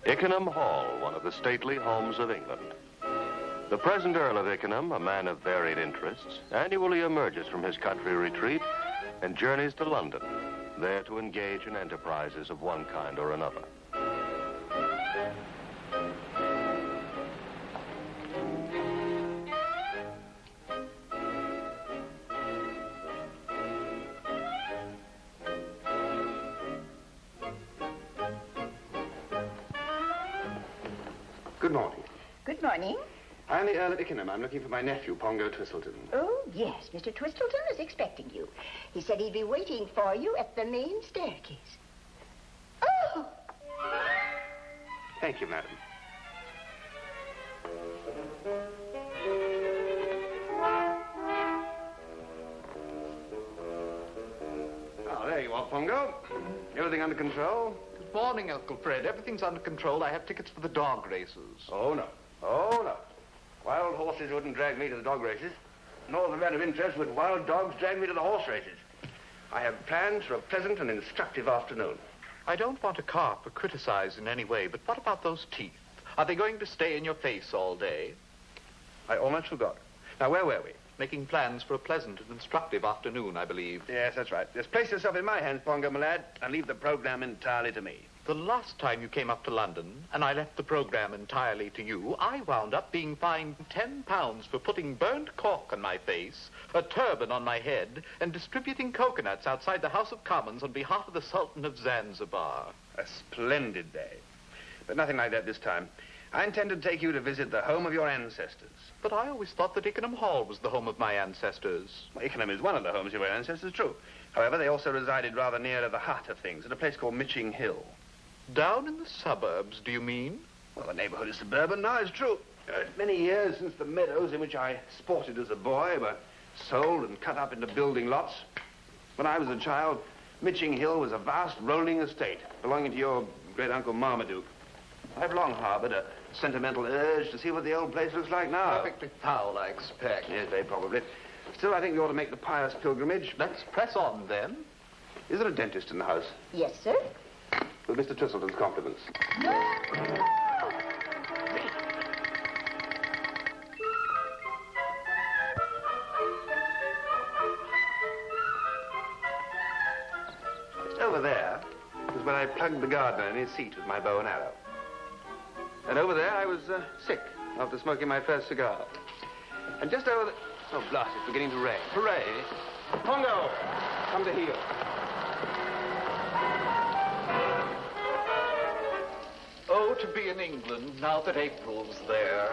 Ickenham Hall, one of the stately homes of England. The present Earl of Ickenham, a man of varied interests, annually emerges from his country retreat and journeys to London, there to engage in enterprises of one kind or another. Good morning. Good morning. I'm the Earl of Ickenham. I'm looking for my nephew, Pongo Twistleton. Oh, yes. Mr. Twistleton is expecting you. He said he'd be waiting for you at the main staircase. Oh! Thank you, madam. Oh, there you are, Pongo. Everything under control? Good morning, Uncle Fred. Everything's under control. I have tickets for the dog races. Oh, no. Oh, no. Wild horses wouldn't drag me to the dog races, nor the man of interest would wild dogs drag me to the horse races. I have plans for a pleasant and instructive afternoon. I don't want to carp or criticize in any way, but what about those teeth? Are they going to stay in your face all day? I almost forgot. Now, where were we? Making plans for a pleasant and instructive afternoon, I believe. Yes, that's right. Just place yourself in my hands, Pongo, my lad, and leave the program entirely to me. The last time you came up to London, and I left the program entirely to you, I wound up being fined £10 for putting burnt cork on my face, a turban on my head, and distributing coconuts outside the House of Commons on behalf of the Sultan of Zanzibar. A splendid day. But nothing like that this time. I intend to take you to visit the home of your ancestors. But I always thought that Ickenham Hall was the home of my ancestors. Well, Ickenham is one of the homes of your ancestors, true. However, they also resided rather near to the heart of things, at a place called Mitching Hill. Down in the suburbs, do you mean? Well, the neighborhood is suburban now, it's true. Many years since the meadows in which I sported as a boy were sold and cut up into building lots. When I was a child, Mitching Hill was a vast rolling estate belonging to your great-uncle Marmaduke. I've long harbored a sentimental urge to see what the old place looks like now. Perfectly foul, I expect. Yes, very probably. Still, I think we ought to make the pious pilgrimage. Let's press on, then. Is there a dentist in the house? Yes, sir. With Mr. Twistleton's compliments. Just over there was where I plugged the gardener in his seat with my bow and arrow. And over there I was sick after smoking my first cigar. And just over the... Oh, blast, it's beginning to rain. Hooray! Pongo! Come to heel. Oh, to be in England now that April's there.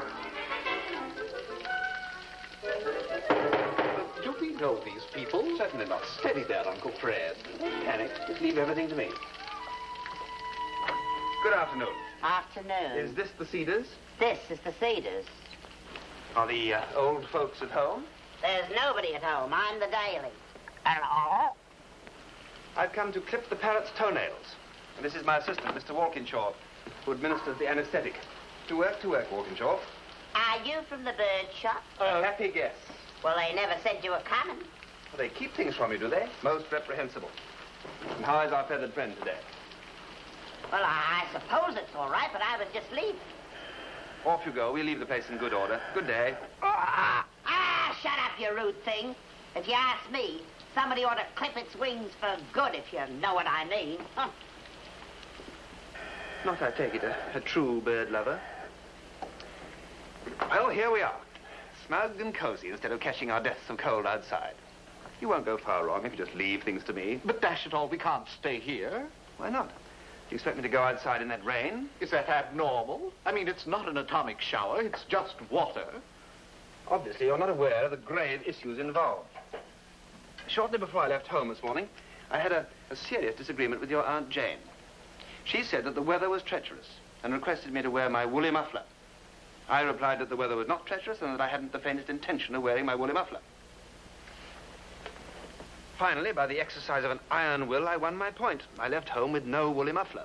Do we know these people? Certainly not. Steady there, Uncle Fred. Don't panic. Just leave everything to me. Good afternoon. Afternoon. Is this the Cedars? This is the Cedars. Are the old folks at home? There's nobody at home. I'm the Daily. Hello? I've come to clip the parrot's toenails. And this is my assistant, Mr. Walkinshaw, who administers the anesthetic. To work, Walkinshaw. Are you from the bird shop? Happy guess. Well, they never said you were coming. Well, they keep things from you, do they? Most reprehensible. And how is our feathered friend today? Well, I suppose it's all right, but I was just leaving. Off you go. We'll leave the place in good order. Good day. Shut up, you rude thing. If you ask me, somebody ought to clip its wings for good, if you know what I mean. Huh. Not, I take it, a true bird lover. Well, here we are. Snug and cozy instead of catching our deaths of cold outside. You won't go far wrong if you just leave things to me. But dash it all, we can't stay here. Why not? Do you expect me to go outside in that rain? Is that abnormal? I mean, it's not an atomic shower, it's just water. Obviously, you're not aware of the grave issues involved. Shortly before I left home this morning, I had a serious disagreement with your Aunt Jane. She said that the weather was treacherous and requested me to wear my woolly muffler. I replied that the weather was not treacherous and that I hadn't the faintest intention of wearing my woolly muffler. Finally, by the exercise of an iron will, I won my point. I left home with no woolly muffler.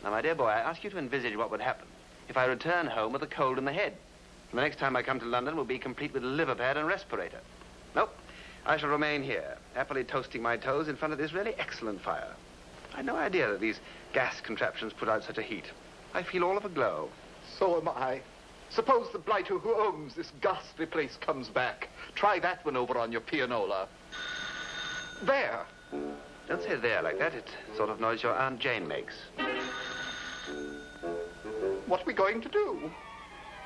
Now, my dear boy, I ask you to envisage what would happen if I return home with a cold in the head. And the next time I come to London will be complete with a liver pad and respirator. Nope, I shall remain here, happily toasting my toes in front of this really excellent fire. I had no idea that these gas contraptions put out such a heat. I feel all of a glow. So am I. Suppose the blighter who owns this ghastly place comes back. Try that one over on your pianola. There. Don't say there like that. It's the sort of noise your Aunt Jane makes. What are we going to do?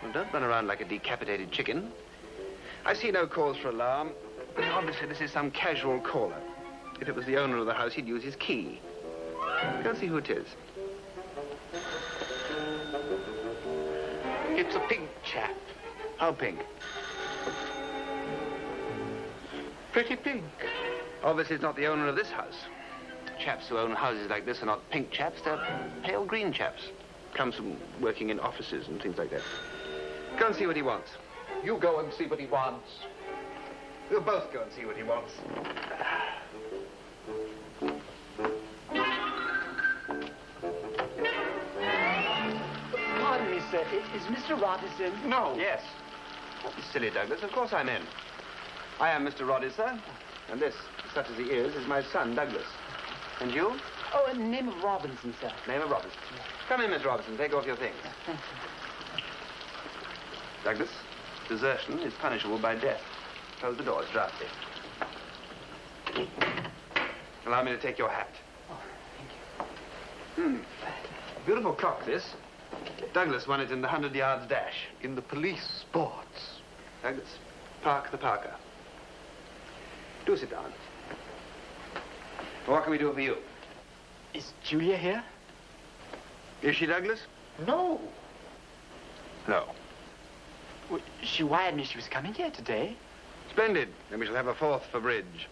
Well, don't run around like a decapitated chicken. I see no cause for alarm. Obviously, this is some casual caller. If it was the owner of the house, he'd use his key. Go and see who it is. It's a pink chap. How pink? Pretty pink. Obviously, it's not the owner of this house. Chaps who own houses like this are not pink chaps, they're pale green chaps. Comes from working in offices and things like that. Go and see what he wants. You go and see what he wants. We'll both go and see what he wants. Pardon me, sir. Is Mr. Roddis in? No. Yes. Don't be silly, Douglas. Of course I'm in. I am Mr. Roddis, sir. And this, such as he is my son, Douglas. And you? Oh, name of Robinson, sir. Name of Robinson. Come in, Miss Robinson. Take off your things. Thank Douglas, desertion is punishable by death. Close the door. It's drafty. Allow me to take your hat. Oh, thank you. Beautiful clock, this. Douglas won it in the 100 yards dash. In the police sports. Douglas, park the Parker. Do sit down. What can we do for you? Is Julia here? Is she, Douglas? No. No. Well, she wired me she was coming here today. Splendid. Then we shall have a fourth for bridge.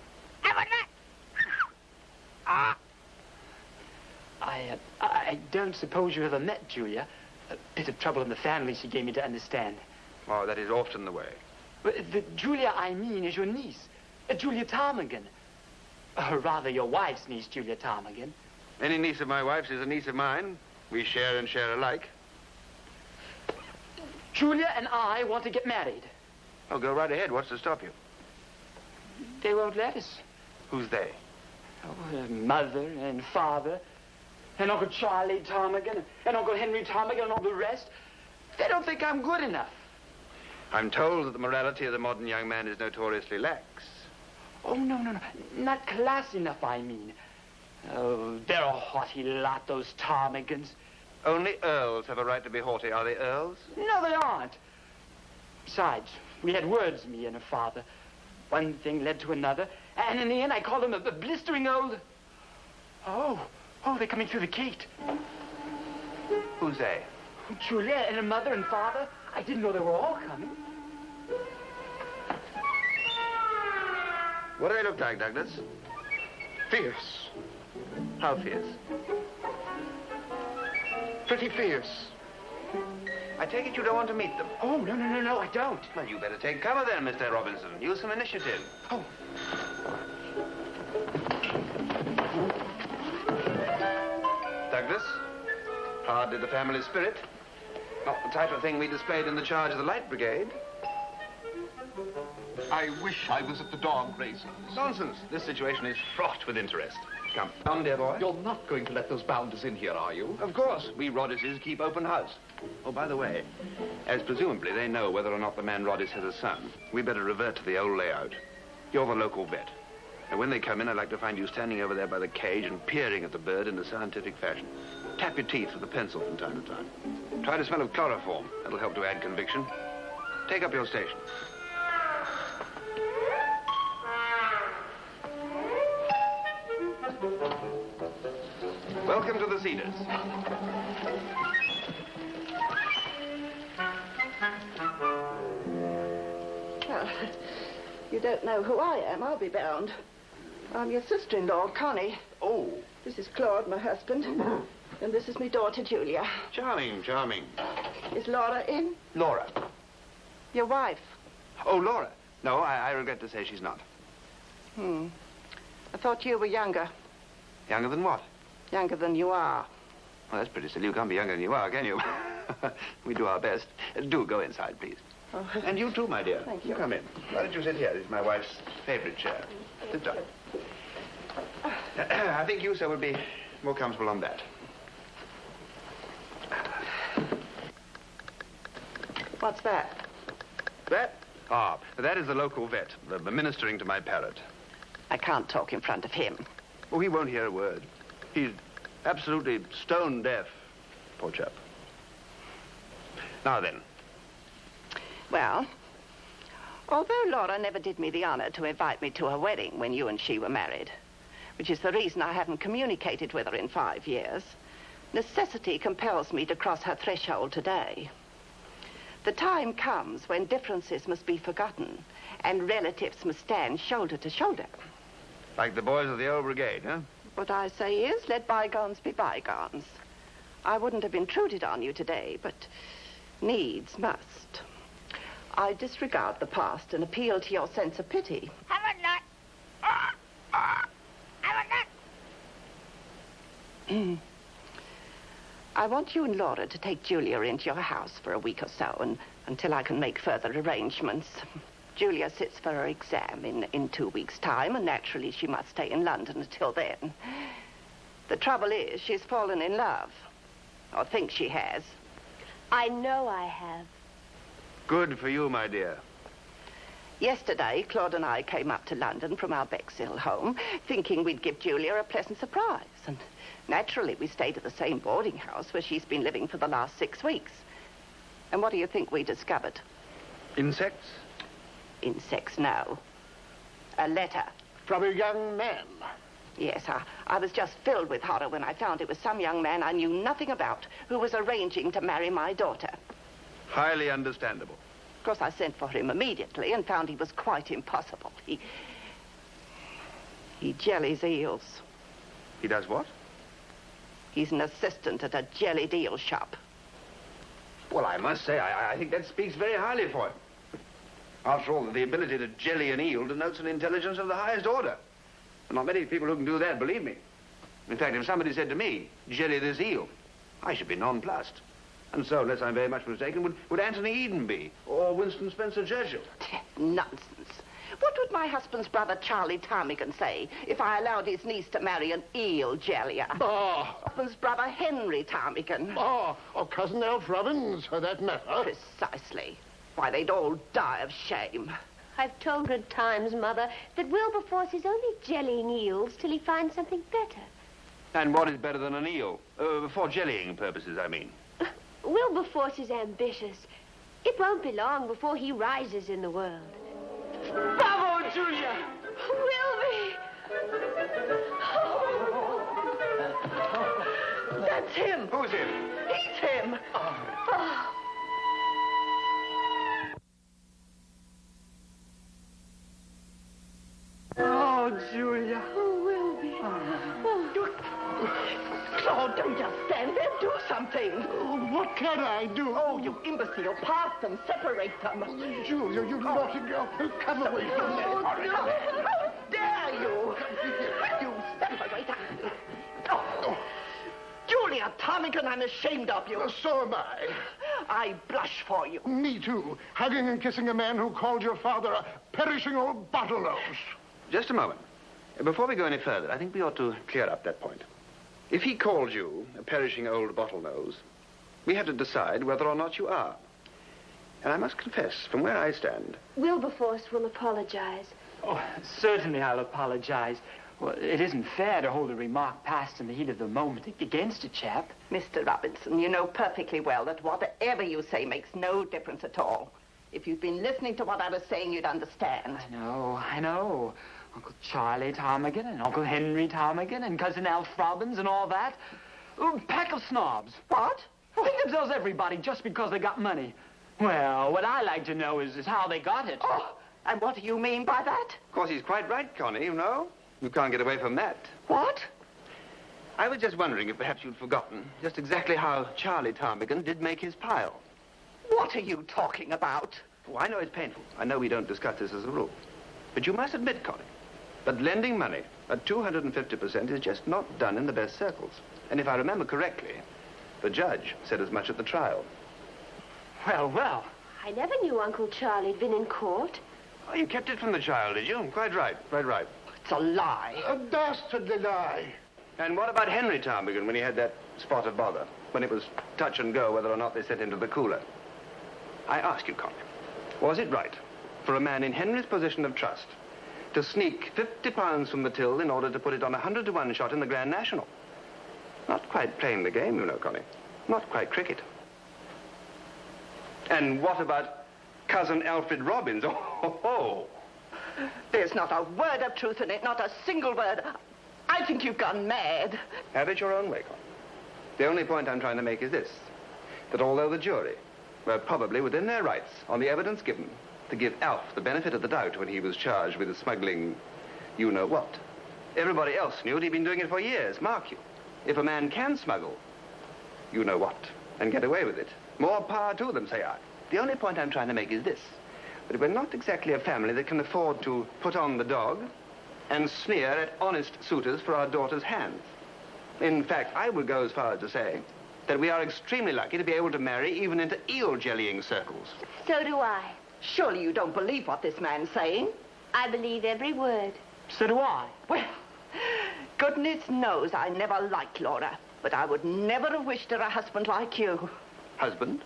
I don't suppose you ever met Julia. A bit of trouble in the family, she gave me to understand. Oh, that is often the way. But the Julia I mean is your niece, Julia Ptarmigan. Or rather, your wife's niece, Julia Ptarmigan. Any niece of my wife's is a niece of mine. We share and share alike. Julia and I want to get married. Oh, go right ahead. What's to stop you? They won't let us. Who's they? Oh, mother and father, and Uncle Charlie Ptarmigan, and Uncle Henry Ptarmigan, and all the rest. They don't think I'm good enough. I'm told that the morality of the modern young man is notoriously lax. Oh, no. Not class enough, I mean. Oh, they're a haughty lot, those Ptarmigans. Only earls have a right to be haughty. Are they earls? No, they aren't. Besides, we had words, me and her father. One thing led to another, and in the end I called him a blistering old... Oh, they're coming through the gate. Who's they? Julia and her mother and father. I didn't know they were all coming. What do they look like, Douglas? Fierce. How fierce? Pretty fierce. I take it you don't want to meet them. Oh, no, I don't. Well, you better take cover then, Mr. Robinson. Use some initiative. Oh. Douglas, hardly the family spirit. Not the type of thing we displayed in the charge of the Light Brigade. I wish I was at the dog races. Nonsense. This situation is fraught with interest. Come on, dear boy. You're not going to let those bounders in here, are you? Of course. We Roddises keep open house. Oh, by the way, as presumably they know whether or not the man Roddis has a son, we better revert to the old layout. You're the local vet. And when they come in, I'd like to find you standing over there by the cage and peering at the bird in a scientific fashion. Tap your teeth with a pencil from time to time. Try to smell of chloroform. That'll help to add conviction. Take up your station. Welcome to the Cedars. Well, you don't know who I am, I'll be bound. I'm your sister-in-law, Connie. Oh, This is Claude, my husband. And this is my daughter, Julia. charming, charming. Is Laura in? Laura. Your wife? Oh, Laura. No, I regret to say she's not. I thought you were younger. Younger than what? Younger than you are. Well, that's pretty silly. You can't be younger than you are, can you? We do our best. Do go inside, please. Oh. And you too, my dear. Thank you. Come in. Why don't you sit here? This is my wife's favorite chair. Sit down. I think you, sir, would be more comfortable on that. What's that? That? Ah, that is the local vet, ministering to my parrot. I can't talk in front of him. Oh, he won't hear a word. He's absolutely stone deaf, poor chap. Now then. Well, although Laura never did me the honor to invite me to her wedding when you and she were married, which is the reason I haven't communicated with her in 5 years, necessity compels me to cross her threshold today. The time comes when differences must be forgotten and relatives must stand shoulder to shoulder. Like the boys of the old brigade, huh? What I say is, let bygones be bygones. I wouldn't have intruded on you today, but needs must. I disregard the past and appeal to your sense of pity. Have a nut. Have a nut. I want you and Laura to take Julia into your house for a week or so, and until I can make further arrangements. Julia sits for her exam in 2 weeks' time, and naturally she must stay in London until then. The trouble is, she's fallen in love. Or thinks she has. I know I have. Good for you, my dear. Yesterday, Claude and I came up to London from our Bexhill home, thinking we'd give Julia a pleasant surprise. And naturally, we stayed at the same boarding house where she's been living for the last 6 weeks. And what do you think we discovered? Insects? Insects, no. A letter. From a young man? Yes, I was just filled with horror when I found it was some young man I knew nothing about who was arranging to marry my daughter. Highly understandable. Of course, I sent for him immediately and found he was quite impossible. He jellies eels. He does what? He's an assistant at a jellied eel shop. Well, I must say, I think that speaks very highly for him. After all, the ability to jelly an eel denotes an intelligence of the highest order. There are not many people who can do that, believe me. In fact, if somebody said to me, jelly this eel, I should be nonplussed. And so, unless I'm very much mistaken, would Anthony Eden be? Or Winston Spencer Churchill? Nonsense. What would my husband's brother, Charlie Ptarmigan, say if I allowed his niece to marry an eel jellier? Oh. Husband's brother, Henry Ptarmigan. Oh, Cousin Alf Robbins, for that matter. Precisely. Why, they'd all die of shame. I've told her at times, Mother, that Wilberforce is only jellying eels till he finds something better. And what is better than an eel? For jellying purposes, I mean. Wilberforce is ambitious. It won't be long before he rises in the world. Bravo, Julia! Wilby! That's him. Who's him? He's him. Oh. Oh, Julia. Oh, Wilby. Claude, don't just stand there. Do something. What can I do? Oh, you imbecile. Part them. Separate them. Julia, you naughty girl. Come away from me. How dare you? You separator. Oh. Julia Ptarmigan, I'm ashamed of you. So am I. I blush for you. Me too. Hugging and kissing a man who called your father a perishing old bottlenose. Just a moment. Before we go any further, I think we ought to clear up that point. If he called you a perishing old bottlenose, we have to decide whether or not you are. And I must confess, from where I stand... Wilberforce will apologize. Oh, certainly I'll apologize. Well, it isn't fair to hold a remark passed in the heat of the moment against a chap. Mr. Robinson, you know perfectly well that whatever you say makes no difference at all. If you'd been listening to what I was saying, you'd understand. I know. Uncle Charlie Ptarmigan and Uncle Henry Ptarmigan and Cousin Alf Robbins and all that. Pack of snobs. What? Think themselves everybody just because they got money. Well, what I like to know is how they got it. Oh, and what do you mean by that? Of course, he's quite right, Connie, you know. You can't get away from that. What? I was just wondering if perhaps you'd forgotten just exactly how Charlie Ptarmigan did make his pile. What are you talking about? Oh, I know it's painful. I know we don't discuss this as a rule. But you must admit, Connie, that lending money at 250% is just not done in the best circles. And if I remember correctly, the judge said as much at the trial. Well. I never knew Uncle Charlie'd been in court. Oh, you kept it from the child, did you? Quite right, quite right. It's a lie. A dastardly lie. And what about Henry Ptarmigan when he had that spot of bother? When it was touch and go whether or not they sent him to the cooler? I ask you, Connie, was it right for a man in Henry's position of trust to sneak £50 from the till in order to put it on a 100-to-1 shot in the Grand National? Not quite playing the game, you know, Connie. Not quite cricket. And what about cousin Alfred Robbins? Oh. There's not a word of truth in it, not a single word. I think you've gone mad. Have it your own way, Connie. The only point I'm trying to make is this, that although the jury were probably within their rights on the evidence given to give Alf the benefit of the doubt when he was charged with smuggling you-know-what, everybody else knew that he'd been doing it for years, mark you. If a man can smuggle you-know-what and get away with it, more power to them, say I. The only point I'm trying to make is this, that we're not exactly a family that can afford to put on the dog and sneer at honest suitors for our daughter's hands. In fact, I would go as far as to say that we are extremely lucky to be able to marry even into eel-jellying circles. So do I. Surely you don't believe what this man's saying? I believe every word. So do I. Well, goodness knows I never liked Laura, but I would never have wished her a husband like you. Husband?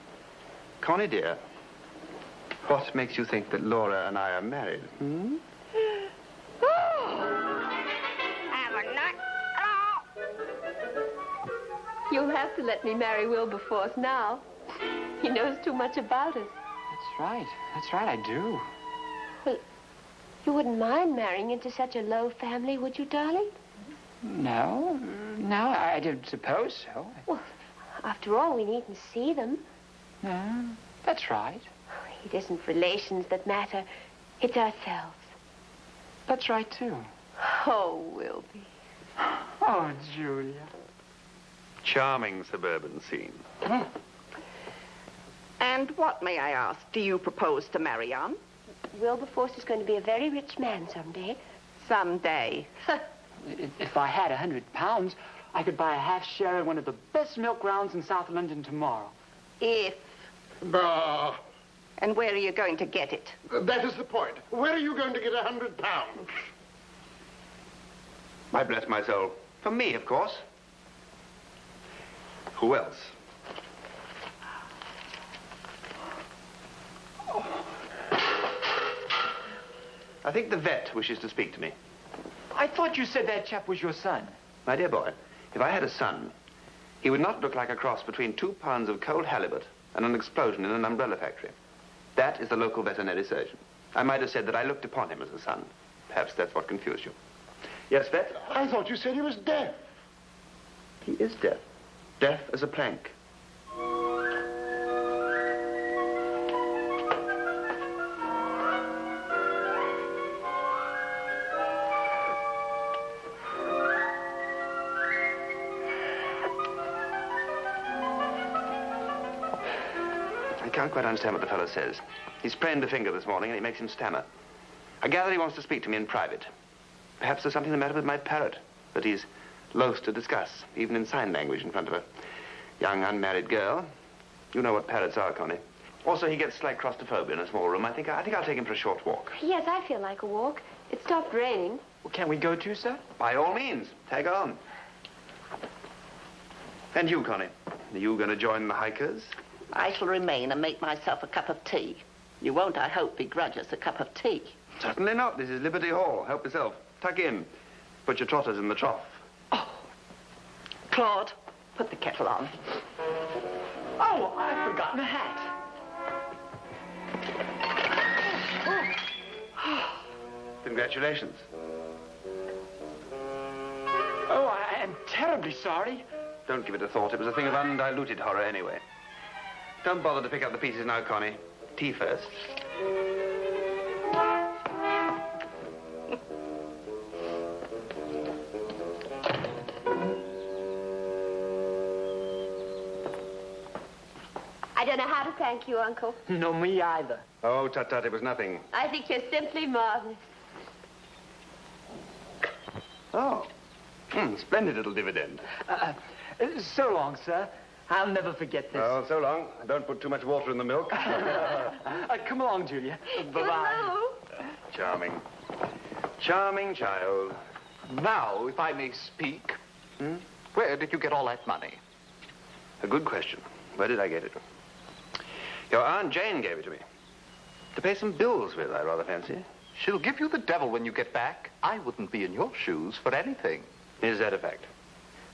Connie, dear, what makes you think that Laura and I are married? You'll have to let me marry Wilberforce now. He knows too much about us. That's right. That's right, I do. Well, you wouldn't mind marrying into such a low family, would you, darling? No, I don't suppose so. Well, after all, we needn't see them. No, that's right. It isn't relations that matter. It's ourselves. That's right, too. Oh, Wilby. Oh, Julia. Charming suburban scene. And what, may I ask, do you propose to marry on? Wilberforce is going to be a very rich man someday. Someday. If I had £100, I could buy a half share in one of the best milk grounds in South London tomorrow. If. Bah. And where are you going to get it? That is the point. Where are you going to get £100? I bless my soul. For me, of course. Who else? I think the vet wishes to speak to me. I thought you said that chap was your son. My dear boy, if I had a son, he would not look like a cross between 2 pounds of cold halibut and an explosion in an umbrella factory. That is the local veterinary surgeon. I might have said that I looked upon him as a son. Perhaps that's what confused you. Yes, vet? I thought you said he was deaf. He is deaf. Deaf as a plank. I can't quite understand what the fellow says. He sprained a finger this morning and it makes him stammer. I gather he wants to speak to me in private. Perhaps there's something the matter with my parrot that he's loath to discuss, even in sign language in front of a young unmarried girl. You know what parrots are, Connie. Also, he gets slight claustrophobia in a small room. I think I'll take him for a short walk. Yes, I feel like a walk. It stopped raining. Well, can we go too, sir? By all means, tag on. And you, Connie, are you going to join the hikers? I shall remain and make myself a cup of tea. You won't, I hope, begrudge us a cup of tea. Certainly not. This is Liberty Hall. Help yourself. Tuck in. Put your trotters in the trough. Oh. Claude, put the kettle on. Oh, I've forgotten the hat. Congratulations. Oh, I am terribly sorry. Don't give it a thought. It was a thing of undiluted horror anyway. Don't bother to pick up the pieces now, Connie. Tea first. I don't know how to thank you, Uncle. No, me either. Oh, tut-tut, it was nothing. I think you're simply marvelous. Oh. Splendid little dividend. So long, sir. I'll never forget this. Oh, so long. Don't put too much water in the milk. Come along, Julia. Bye-bye. Charming. Charming child. Now, if I may speak, where did you get all that money? A good question. Where did I get it? Your Aunt Jane gave it to me. To pay some bills with, I rather fancy. She'll give you the devil when you get back. I wouldn't be in your shoes for anything. Is that a fact?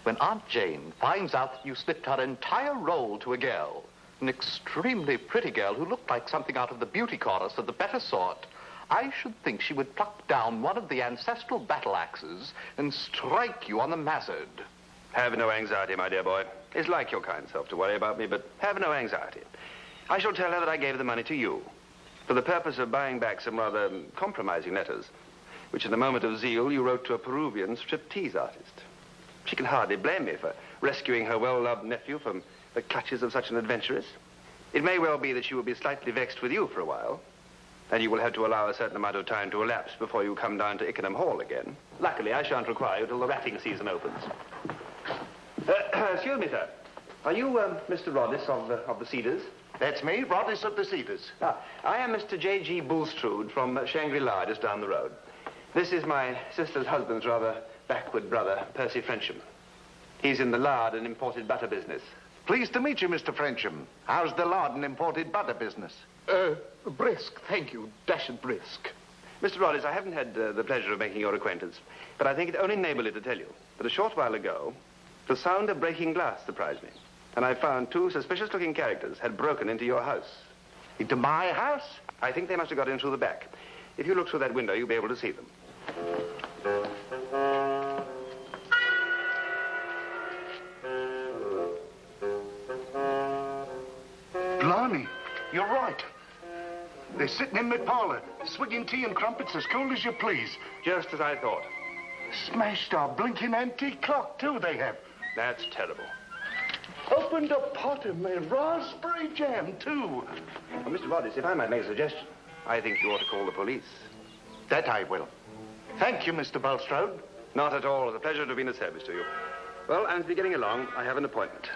When Aunt Jane finds out that you slipped her entire roll to a girl, an extremely pretty girl who looked like something out of the beauty chorus of the better sort, I should think she would pluck down one of the ancestral battle axes and strike you on the mazzard. Have no anxiety, my dear boy. It's like your kind self to worry about me, but have no anxiety. I shall tell her that I gave the money to you for the purpose of buying back some rather compromising letters, which in a moment of zeal you wrote to a Peruvian striptease artist. She can hardly blame me for rescuing her well-loved nephew from the clutches of such an adventuress. It may well be that she will be slightly vexed with you for a while, and you will have to allow a certain amount of time to elapse before you come down to Ickenham Hall again. Luckily, I shan't require you till the ratting season opens. Excuse me, sir. Are you Mr. Roddis of the Cedars? That's me, Roddis of the Cedars. I am Mr. J.G. Bulstrode from Shangri-La, just down the road. This is my sister's husband's rather backward brother, Percy Frensham. He's in the lard and imported butter business. Pleased to meet you, Mr. Frensham. How's the lard and imported butter business? Brisk, thank you. Dashed brisk. Mr. Roddis, I haven't had the pleasure of making your acquaintance, but I think it only neighborly to tell you that a short while ago, the sound of breaking glass surprised me, and I found two suspicious-looking characters had broken into your house. Into my house? I think they must have got in through the back. If you look through that window, you'll be able to see them. Blimey, you're right. They're sitting in my parlor, swigging tea and crumpets as cool as you please. Just as I thought. Smashed our blinking antique clock, too, they have. That's terrible. Opened a pot of my raspberry jam, too. Well, Mr. Roddis, if I might make a suggestion, I think you ought to call the police. That I will. Thank you, Mr. Bulstrode. Not at all. It's a pleasure to have been of service to you. Well, I'm to be getting along. I have an appointment.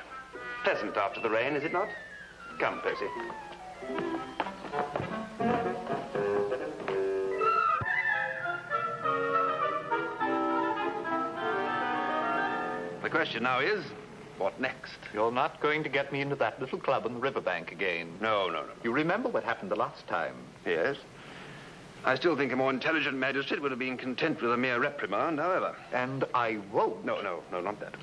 Pleasant after the rain, is it not? Come, Percy. The question now is, what next? You're not going to get me into that little club on the riverbank again. No. You remember what happened the last time? Yes. I still think a more intelligent magistrate would have been content with a mere reprimand, however. And I won't. No, not that.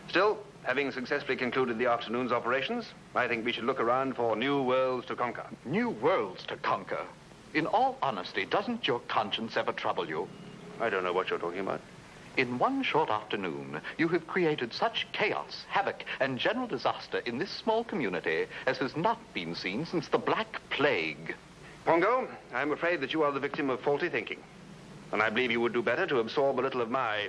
Still, having successfully concluded the afternoon's operations, I think we should look around for new worlds to conquer. New worlds to conquer? In all honesty, doesn't your conscience ever trouble you? I don't know what you're talking about. In one short afternoon, you have created such chaos, havoc, and general disaster in this small community as has not been seen since the Black Plague. Pongo, I'm afraid that you are the victim of faulty thinking. And I believe you would do better to absorb a little of my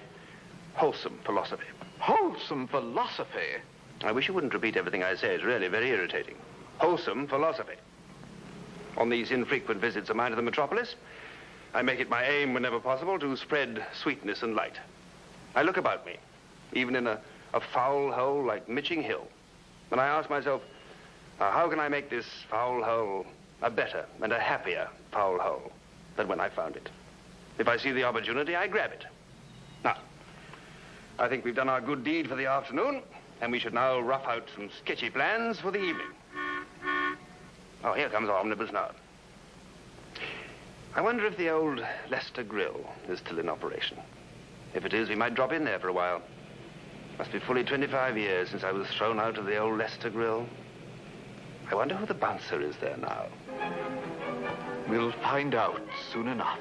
wholesome philosophy. Wholesome philosophy? I wish you wouldn't repeat everything I say. It's really very irritating. Wholesome philosophy. On these infrequent visits of mine to the metropolis, I make it my aim, whenever possible, to spread sweetness and light. I look about me, even in a foul hole like Mitching Hill, and I ask myself, how can I make this foul hole a better and a happier foul hole than when I found it? If I see the opportunity, I grab it. Now, I think we've done our good deed for the afternoon, and we should now rough out some sketchy plans for the evening. Oh, here comes our omnibus now. I wonder if the old Leicester Grill is still in operation. If it is, we might drop in there for a while. Must be fully 25 years since I was thrown out of the old Leicester Grill. I wonder who the bouncer is there now. We'll find out soon enough.